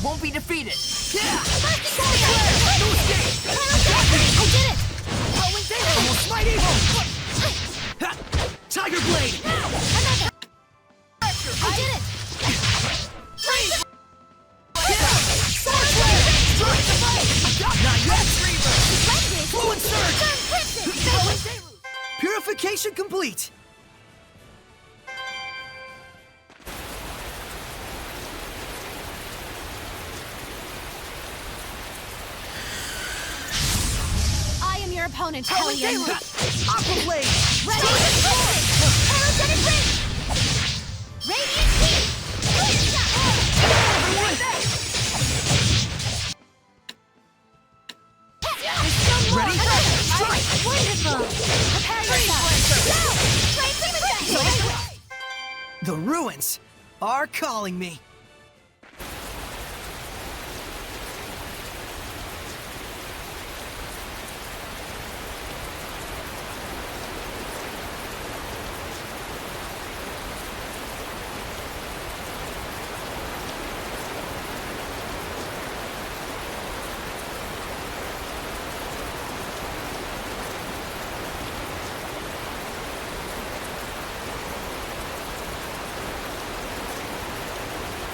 won't be defeated. Yeah! I did it! Almost might evil! Tiger Blade! Another! I did it! Freeze! Sword Flare! Strike the fight! Not yet! Splendid! Fluid Surge! Turn crimson! Purification complete! I am your opponent, Hellion. Aqua Blade! Ready? Aerogenic ring! Radiant heat! Ready? Strike! Wonderful! Prepare yourself! Now! Straight to the The ruins are calling me.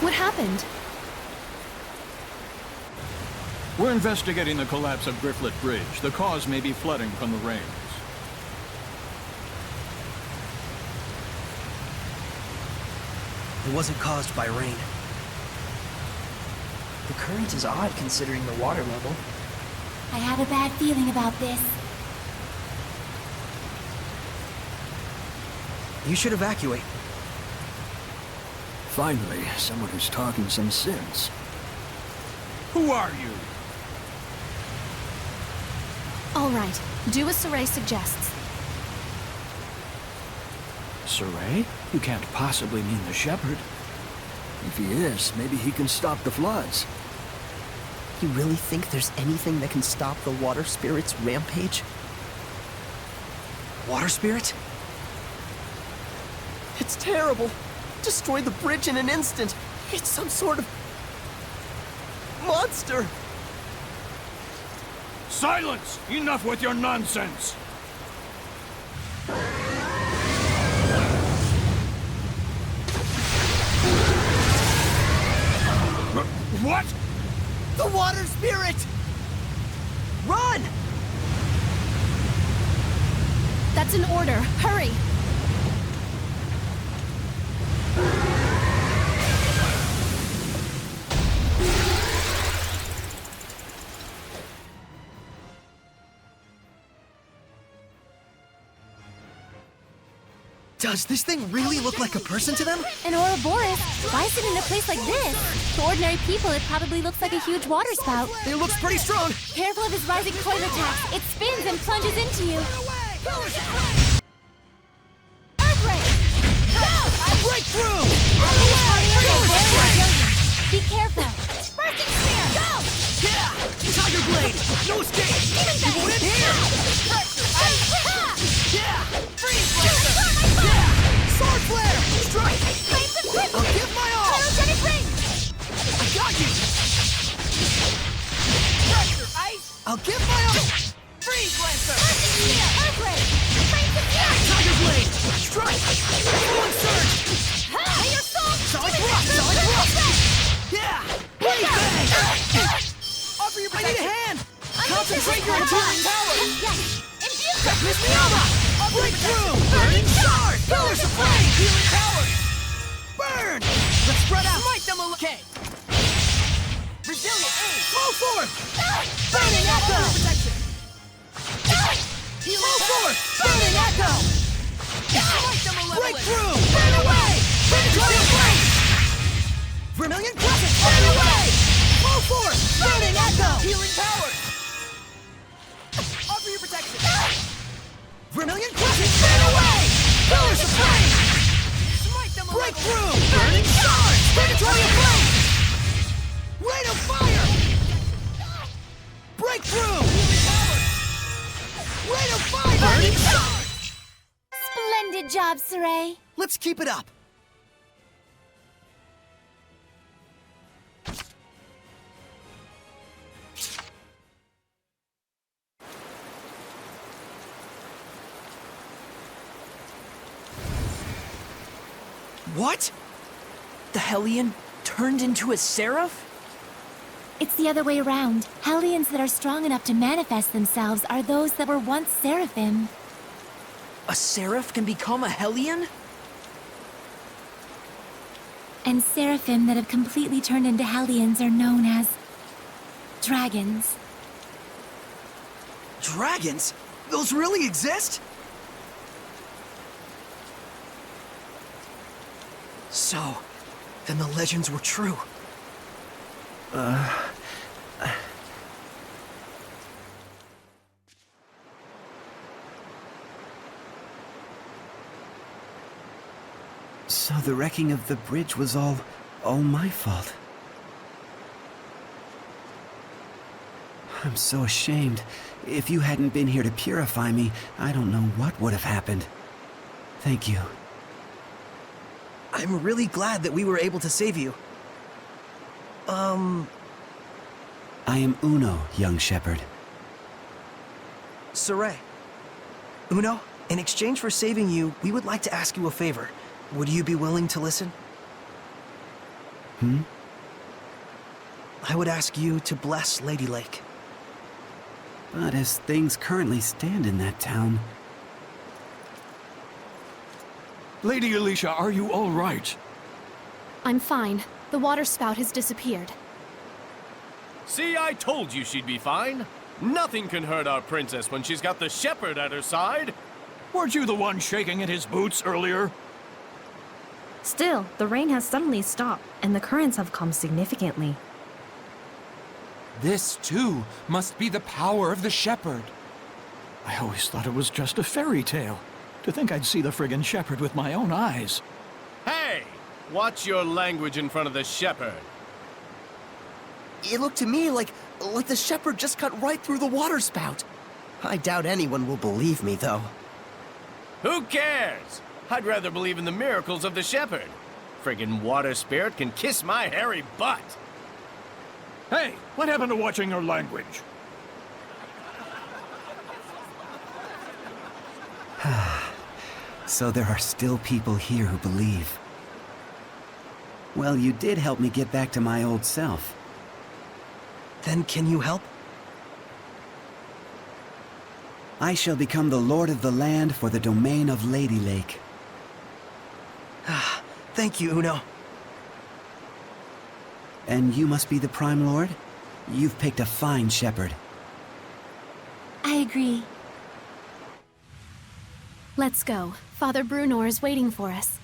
What happened? We're investigating the collapse of Grifflet Bridge. The cause may be flooding from the rains. It wasn't caused by rain. The current is odd considering the water level. I have a bad feeling about this. You should evacuate. Finally, someone who's talking some sense. Who are you? All right, do as Saray suggests. Saray? You can't possibly mean the shepherd. If he is, maybe he can stop the floods. You really think there's anything that can stop the water spirit's rampage? Water Spirit? It's terrible! Destroyed the bridge in an instant! It's some sort of... monster! Silence! Enough with your nonsense! What? The Water Spirit! Run! That's an order. Hurry! Does this thing really look like a person to them? An Ouroboros? Why sit in a place like this? To ordinary people, it probably looks like a huge water spout. It looks pretty strong. Careful of his rising coil attacks. It spins and plunges into you. Earthquake! Breakthrough! Be careful. Bursting spear! Go! Yeah! Tiger Blade! No escape! You win here! Yeah! Freeze Blaster! Yeah! Sword Flare! Strike! I'll give my all! Aerogenic ring! I got you! Pressure Ice! I'll give my all! Freeze Blaster! Bursting spear! Earthquake! Tiger Blade! Strike! Fluid Surge! May your soul... Solid Rock! Solid Rock! Yeah! Bang! Bang! Offer your protection! I need a hand! Concentrate your enduring power! Yes! Miyama! Breakthrough! Burning Shard! Pillars of Flame! Healing Power! Burn! Let's spread out! Smite them a okay! Resilient Aim! Flow forth! Burning Echo! Protection! Flow forth! Burning Echo! Smite them a Breakthrough! Burn away! Predatory Flame! Vermilion Crescent! Burn away! Flow forth! Burning Echo! Healing Power! Offer your protection! Vermilion Crescent! Burn away! Pillars of Flame! Smite them! Breakthrough! Burning Shard! Predatory Flame! Rain of Fire! Breakthrough! Rain of Fire! Burning Shard! Splendid job, Saray. Let's keep it up. What? The Hellion turned into a seraph? It's the other way around. Hellions that are strong enough to manifest themselves are those that were once seraphim. A seraph can become a Hellion? And seraphim that have completely turned into hellions are known as dragons. Dragons? Those really exist? So, then the legends were true. So the wrecking of the bridge was all my fault. I'm so ashamed. If you hadn't been here to purify me, I don't know what would have happened. Thank you. I'm really glad that we were able to save you. I am Uno, young shepherd. Saray. Uno, in exchange for saving you, we would like to ask you a favor. Would you be willing to listen? I would ask you to bless Lady Lake. But as things currently stand in that town... Lady Alicia, are you all right? I'm fine. The water spout has disappeared. See, I told you she'd be fine. Nothing can hurt our princess when she's got the shepherd at her side. Weren't you the one shaking in his boots earlier? Still, the rain has suddenly stopped, and the currents have calmed significantly. This, too, must be the power of the shepherd. I always thought it was just a fairy tale. To think I'd see the friggin' shepherd with my own eyes. Hey! Watch your language in front of the shepherd. It looked to me like the shepherd just cut right through the water spout. I doubt anyone will believe me, though. Who cares? I'd rather believe in the miracles of the shepherd. Friggin' water spirit can kiss my hairy butt. Hey, what happened to watching your language? So there are still people here who believe. Well, you did help me get back to my old self. Then can you help? I shall become the lord of the land for the domain of Lady Lake. Thank you, Uno. And you must be the Prime Lord? You've picked a fine shepherd. I agree. Let's go. Father Brunor is waiting for us.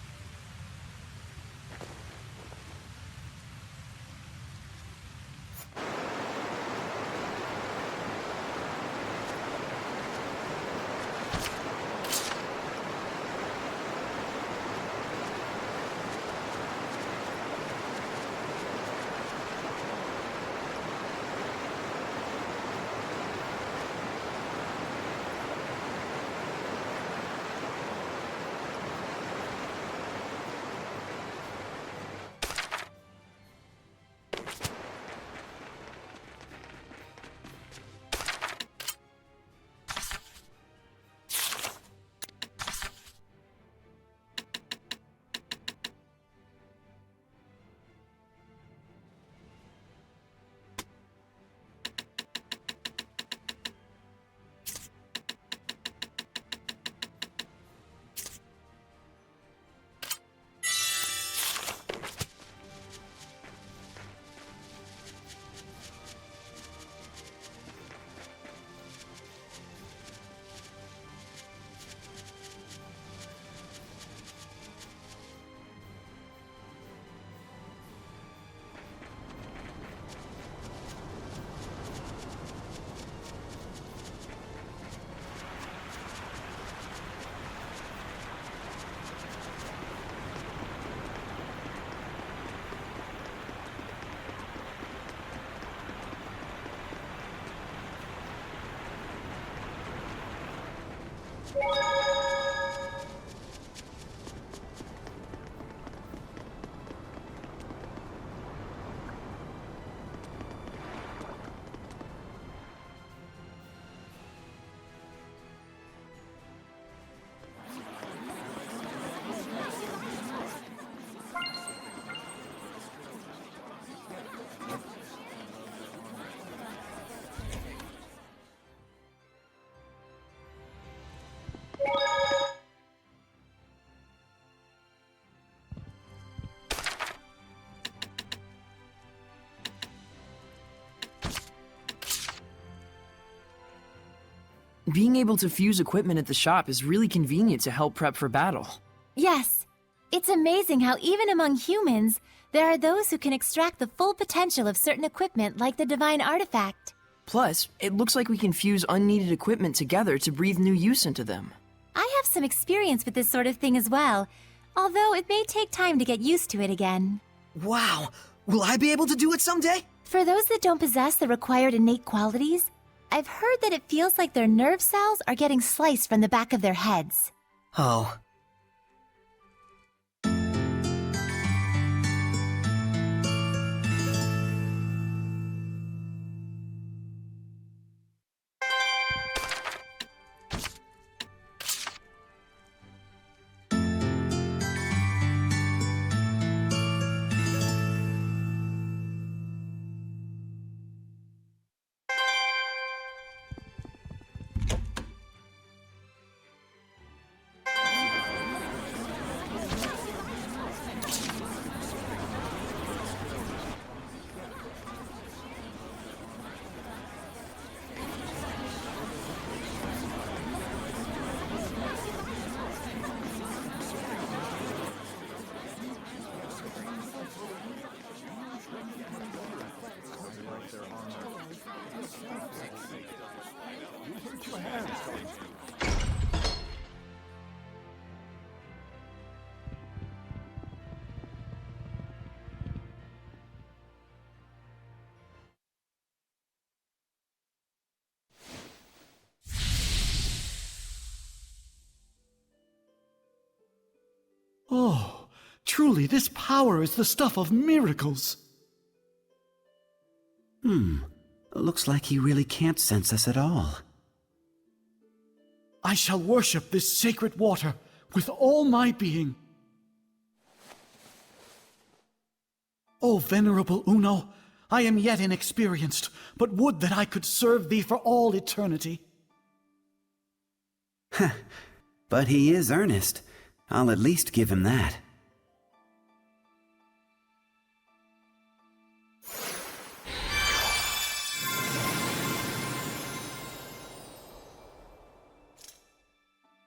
Being able to fuse equipment at the shop is really convenient to help prep for battle. Yes. It's amazing how even among humans, there are those who can extract the full potential of certain equipment like the divine artifact. Plus, it looks like we can fuse unneeded equipment together to breathe new use into them. I have some experience with this sort of thing as well, although it may take time to get used to it again. Wow! Will I be able to do it someday? For those that don't possess the required innate qualities, I've heard that it feels like their nerve cells are getting sliced from the back of their heads. Oh. Oh, truly this power is the stuff of miracles. Looks like he really can't sense us at all. I shall worship this sacred water with all my being. O venerable Uno, I am yet inexperienced, but would that I could serve thee for all eternity. But he is earnest. I'll at least give him that.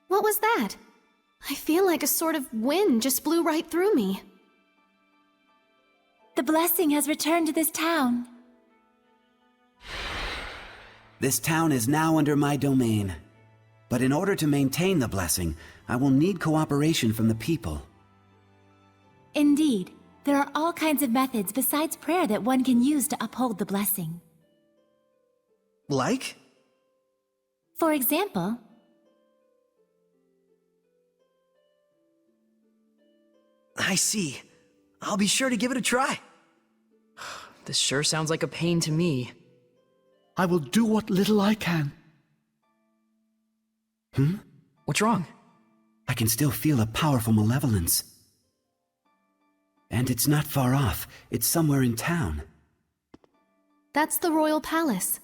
What was that? I feel like a sort of wind just blew right through me. The blessing has returned to this town. This town is now under my domain. But in order to maintain the blessing, I will need cooperation from the people. Indeed, there are all kinds of methods besides prayer that one can use to uphold the blessing. Like? For example, I see. I'll be sure to give it a try. This sure sounds like a pain to me. I will do what little I can. What's wrong? I can still feel a powerful malevolence. And it's not far off. It's somewhere in town. That's the royal palace.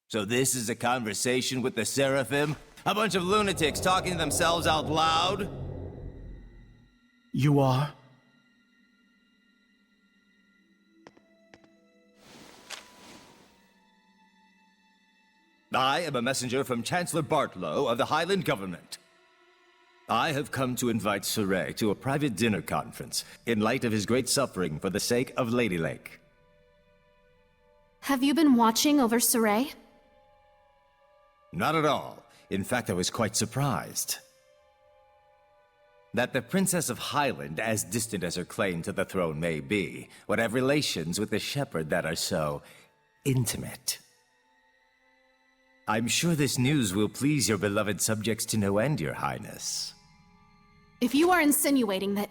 So this is a conversation with the Seraphim? A bunch of lunatics talking to themselves out loud? You are? I am a messenger from Chancellor Bartlow of the Highland government. I have come to invite Saray to a private dinner conference in light of his great suffering for the sake of Lady Lake. Have you been watching over Saray? Not at all. In fact, I was quite surprised. That the Princess of Highland, as distant as her claim to the throne may be, would have relations with the shepherd that are so intimate. I'm sure this news will please your beloved subjects to no end, Your Highness. If you are insinuating that...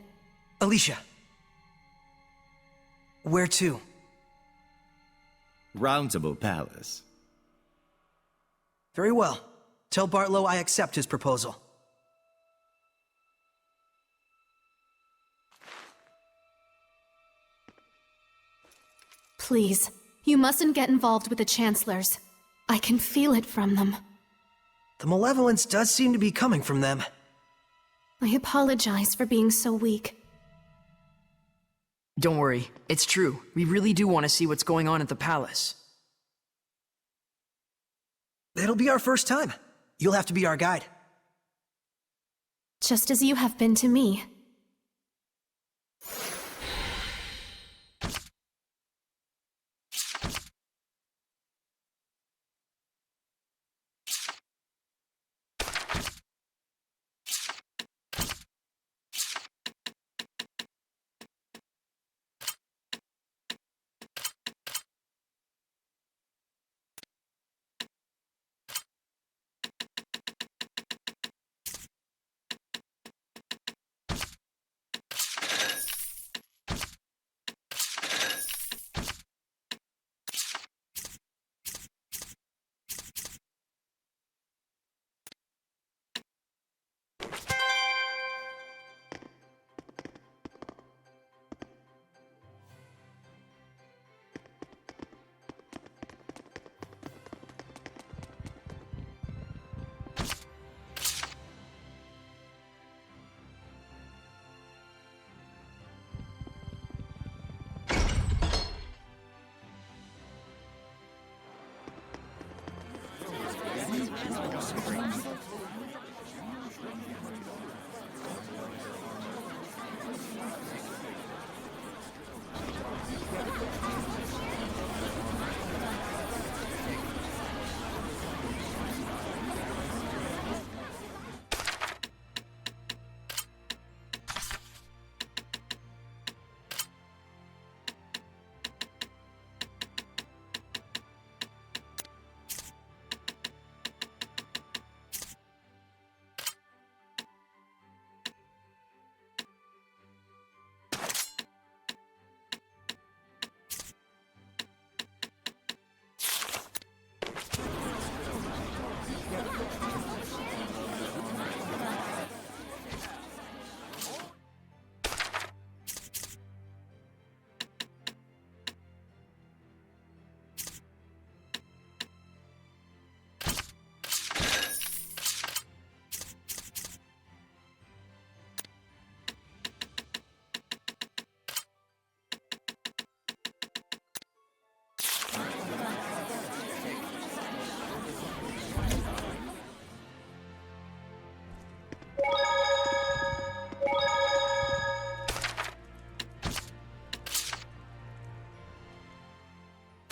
Alicia. Where to? Roundtable Palace. Very well. Tell Bartlow I accept his proposal. Please, you mustn't get involved with the Chancellors. I can feel it from them. The malevolence does seem to be coming from them. I apologize for being so weak. Don't worry, it's true. We really do want to see what's going on at the palace. It'll be our first time. you'll have to be our guide. Just as you have been to me.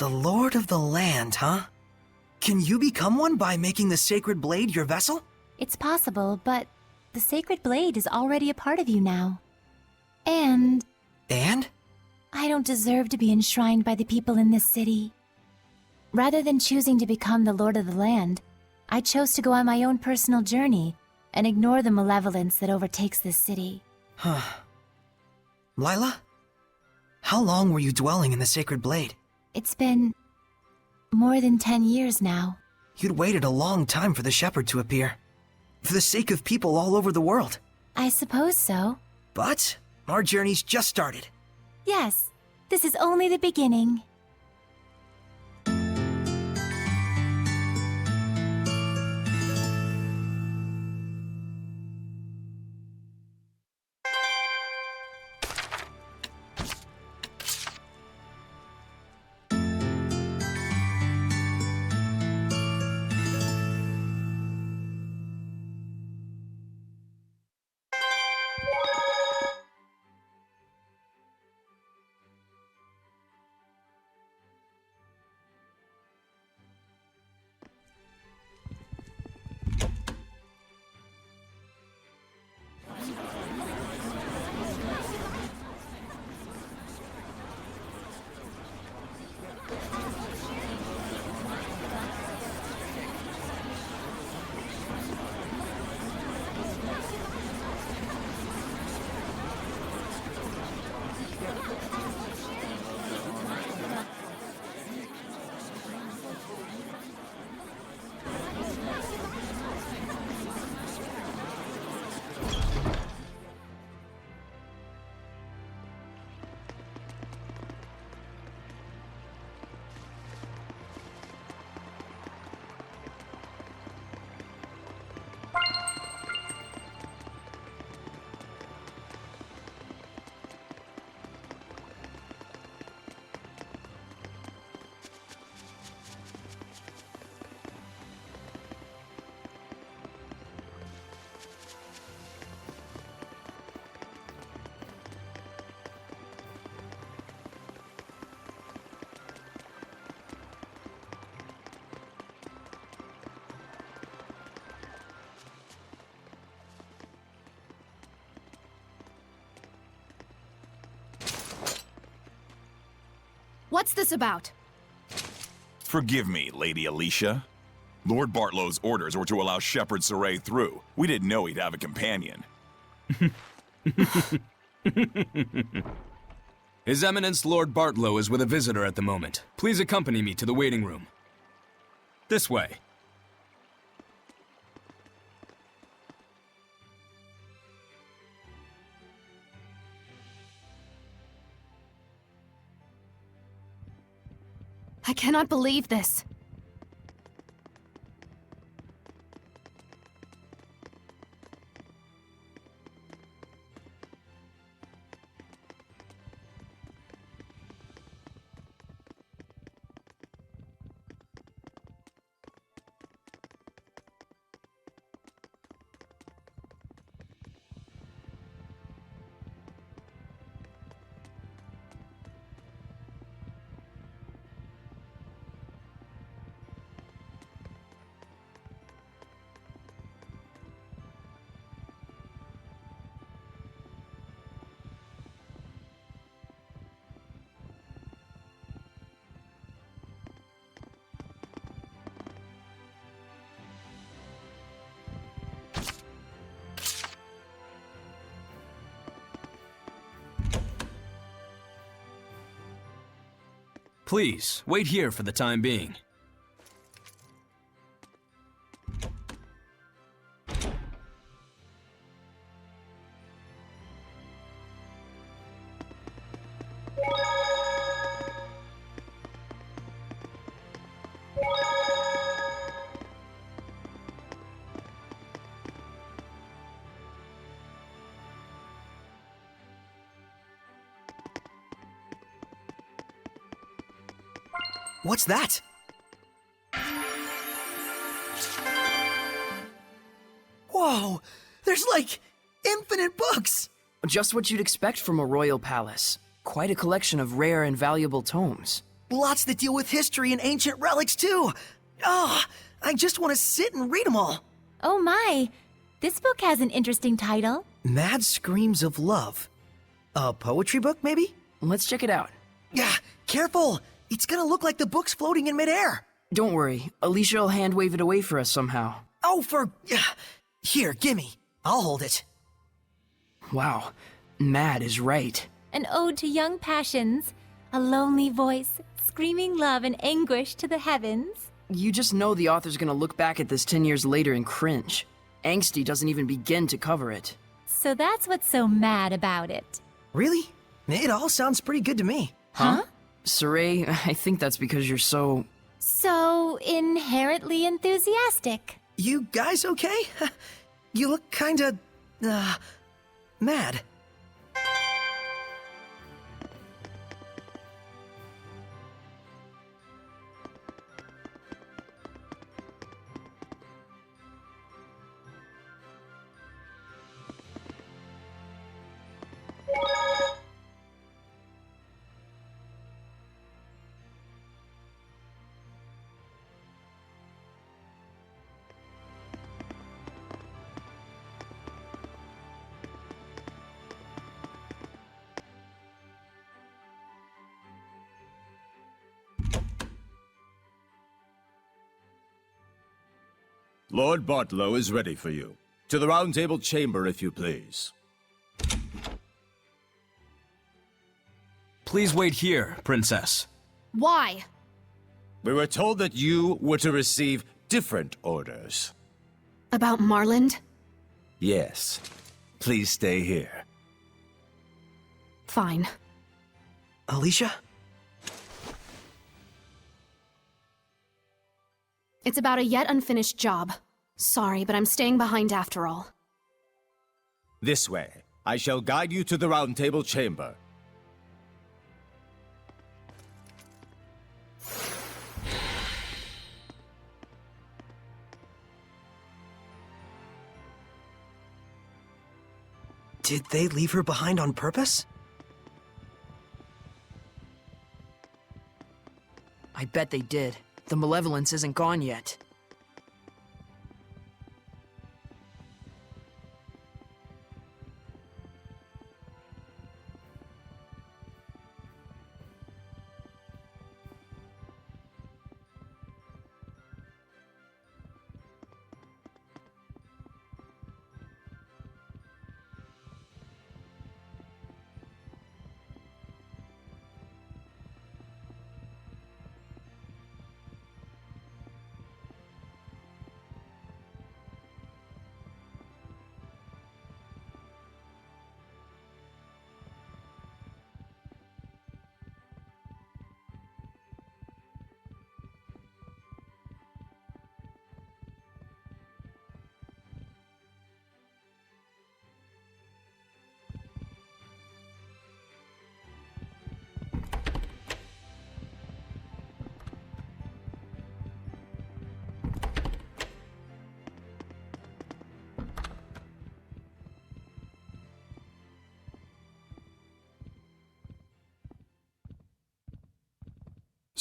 The Lord of the Land, huh? Can you become one by making the Sacred Blade your vessel? It's possible, but the Sacred Blade is already a part of you now. And And? I don't deserve to be enshrined by the people in this city. Rather than choosing to become the Lord of the Land, I chose to go on my own personal journey and ignore the malevolence that overtakes this city. Huh. Lila? How long were you dwelling in the Sacred Blade? It's been more than 10 years now. You'd waited a long time for the Shepherd to appear. For the sake of people all over the world. I suppose so. But our journey's just started. Yes, this is only the beginning. What's this about? Forgive me, Lady Alicia. Lord Bartlow's orders were to allow Shepherd Saray through. We didn't know he'd have a companion. His Eminence Lord Bartlow is with a visitor at the moment. Please accompany me to the waiting room. This way. I cannot believe this. Please, wait here for the time being. What's that? Whoa! There's like infinite books! Just what you'd expect from a royal palace. Quite a collection of rare and valuable tomes. Lots that deal with history and ancient relics, too! Oh, I just want to sit and read them all. Oh my! This book has an interesting title. Mad Screams of Love. A poetry book, maybe? Let's check it out. Yeah, careful! It's gonna look like the book's floating in midair. Don't worry, Alicia will hand wave it away for us somehow. Oh, Here, gimme. I'll hold it. Wow, Mad is right. An ode to young passions, a lonely voice, screaming love and anguish to the heavens. You just know the author's gonna look back at this 10 years later and cringe. Angsty doesn't even begin to cover it. So that's what's so mad about it. Really? It all sounds pretty good to me. Huh? Saray, I think that's because you're so... So inherently enthusiastic. You guys okay? You look kinda... mad. Lord Bartlow is ready for you. To the Round Table chamber, if you please. Please wait here, Princess. Why? We were told that you were to receive different orders. About Marland? Yes. Please stay here. Fine. Alicia? It's about a yet unfinished job. Sorry, but I'm staying behind after all. This way. I shall guide you to the Round Table chamber. Did they leave her behind on purpose? I bet they did. The malevolence isn't gone yet.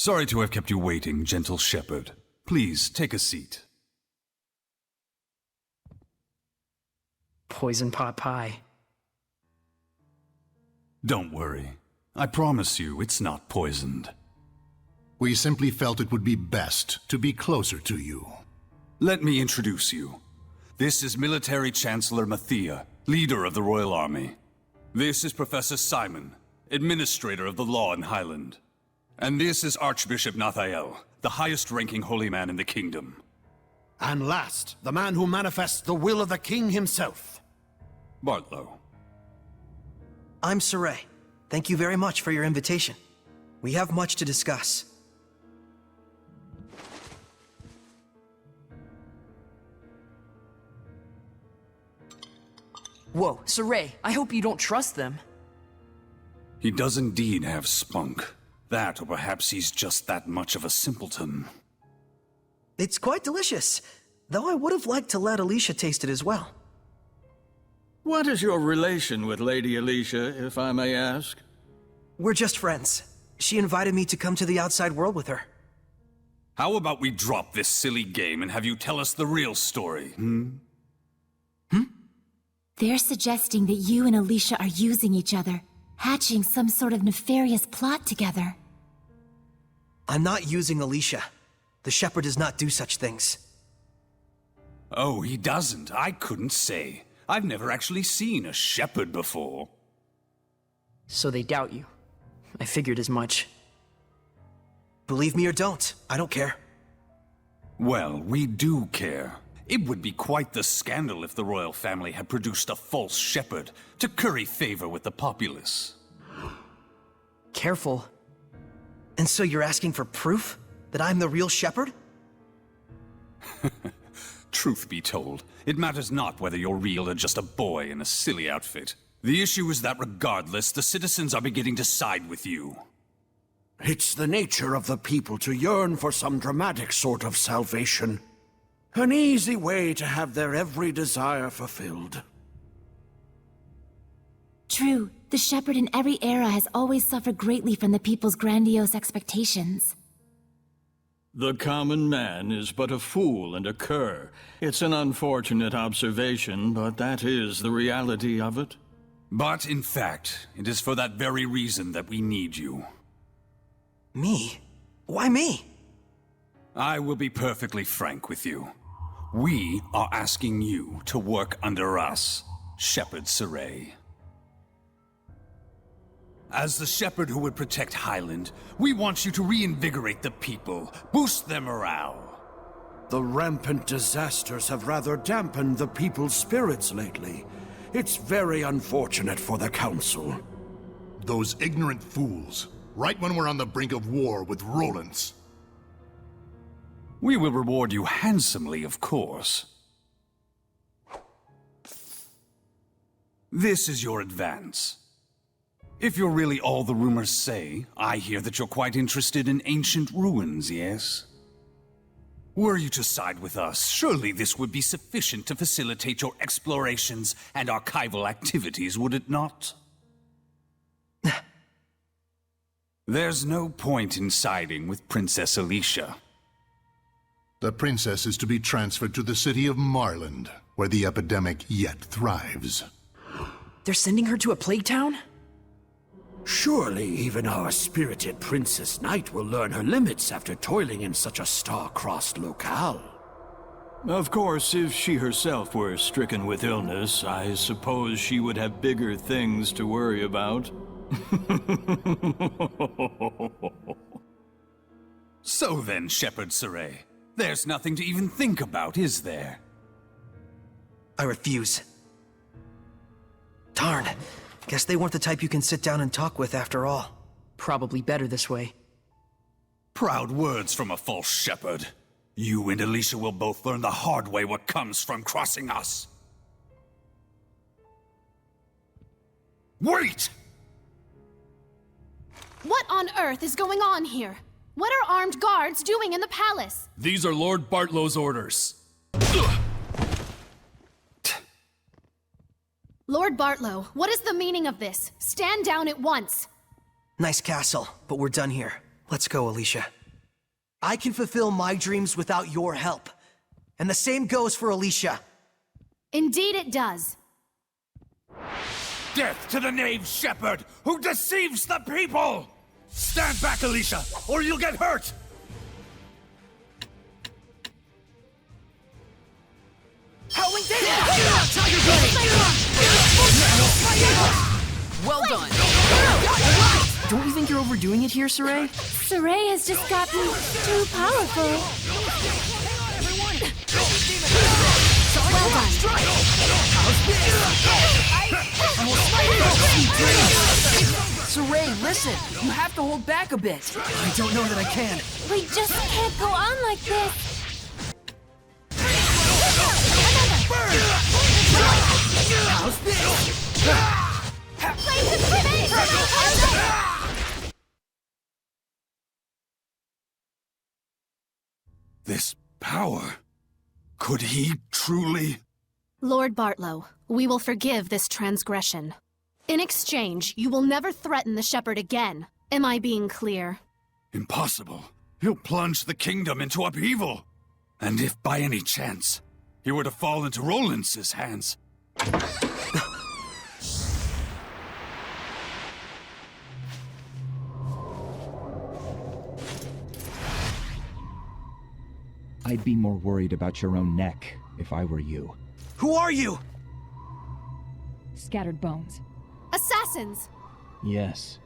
Sorry to have kept you waiting, gentle shepherd. Please, take a seat. Poison pot pie. Don't worry. I promise you it's not poisoned. We simply felt it would be best to be closer to you. Let me introduce you. This is Military Chancellor Mathia, leader of the Royal Army. This is Professor Simon, administrator of the law in Highland. And this is Archbishop Nathael, the highest-ranking holy man in the kingdom. And last, the man who manifests the will of the king himself. Bartlow. I'm Saray. Thank you very much for your invitation. We have much to discuss. Whoa, Saray, I hope you don't trust them. He does indeed have spunk. That, or perhaps he's just that much of a simpleton. It's quite delicious, though I would have liked to let Alicia taste it as well. What is your relation with Lady Alicia, if I may ask? We're just friends. She invited me to come to the outside world with her. How about we drop this silly game and have you tell us the real story, They're suggesting that you and Alicia are using each other, hatching some sort of nefarious plot together. I'm not using Alicia. The Shepherd does not do such things. Oh, he doesn't. I couldn't say. I've never actually seen a shepherd before. So they doubt you. I figured as much. Believe me or don't, I don't care. Well, we do care. It would be quite the scandal if the royal family had produced a false shepherd to curry favor with the populace. Careful. And so you're asking for proof that I'm the real shepherd? Truth be told, it matters not whether you're real or just a boy in a silly outfit. The issue is that regardless, the citizens are beginning to side with you. It's the nature of the people to yearn for some dramatic sort of salvation. An easy way to have their every desire fulfilled. True, the Shepherd in every era has always suffered greatly from the people's grandiose expectations. The common man is but a fool and a cur. It's an unfortunate observation, but that is the reality of it. But, in fact, it is for that very reason that we need you. Me? Why me? I will be perfectly frank with you. We are asking you to work under us, Shepherd Saray. As the shepherd who would protect Highland, we want you to reinvigorate the people, boost their morale. The rampant disasters have rather dampened the people's spirits lately. It's very unfortunate for the Council. Those ignorant fools. Right when we're on the brink of war with Rollins. We will reward you handsomely, of course. This is your advance. If you're really all the rumors say, I hear that you're quite interested in ancient ruins, yes? Were you to side with us, surely this would be sufficient to facilitate your explorations and archival activities, would it not? There's no point in siding with Princess Alicia. The princess is to be transferred to the city of Marland, where the epidemic yet thrives. They're sending her to a plague town? Surely even our spirited Princess Knight will learn her limits after toiling in such a star-crossed locale. Of course, if she herself were stricken with illness, I suppose she would have bigger things to worry about. So then, Shepherd Saray, there's nothing to even think about, is there? I refuse. Darn. Guess they weren't the type you can sit down and talk with after all. Probably better this way. Proud words from a false shepherd. You and Alicia will both learn the hard way what comes from crossing us. Wait! What on earth is going on here? What are armed guards doing in the palace? These are Lord Bartlow's orders. Lord Bartlow, what is the meaning of this? Stand down at once. Nice castle, but we're done here. Let's go, Alicia. I can fulfill my dreams without your help. And the same goes for Alicia. Indeed it does. Death to the knave shepherd who deceives the people! Stand back, Alicia, or you'll get hurt! Howling Well done! Don't you think you're overdoing it here, Saray? Saray has just gotten too powerful. Well done. Saray, listen! You have to hold back a bit. I don't know that I can. We just can't go on like this. How's this? This power... Could he truly... Lord Bartlow, we will forgive this transgression. In exchange, you will never threaten the shepherd again. Am I being clear? Impossible. He'll plunge the kingdom into upheaval. And if by any chance he were to fall into Rollins' hands... I'd be more worried about your own neck if I were you. Who are you? Scattered bones. Assassins! Yes.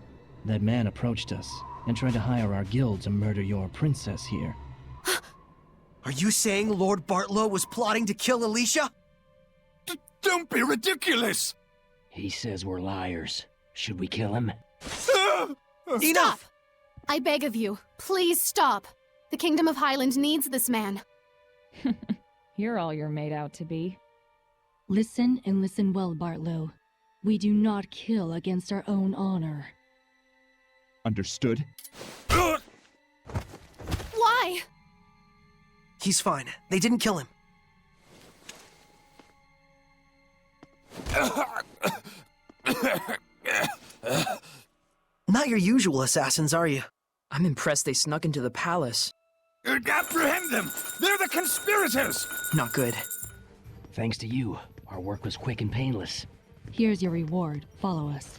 That man approached us and tried to hire our guild to murder your princess here. Are you saying Lord Bartlow was plotting to kill Alicia? Don't be ridiculous! He says we're liars. Should we kill him? Stop! I beg of you, please stop. The Kingdom of Highland needs this man. You're all you're made out to be. Listen and listen well, Bartlow. We do not kill against our own honor. Understood? Why? He's fine. They didn't kill him. Not your usual assassins, are you? I'm impressed they snuck into the palace. Apprehend them! They're the conspirators! Not good. Thanks to you, our work was quick and painless. Here's your reward. Follow us.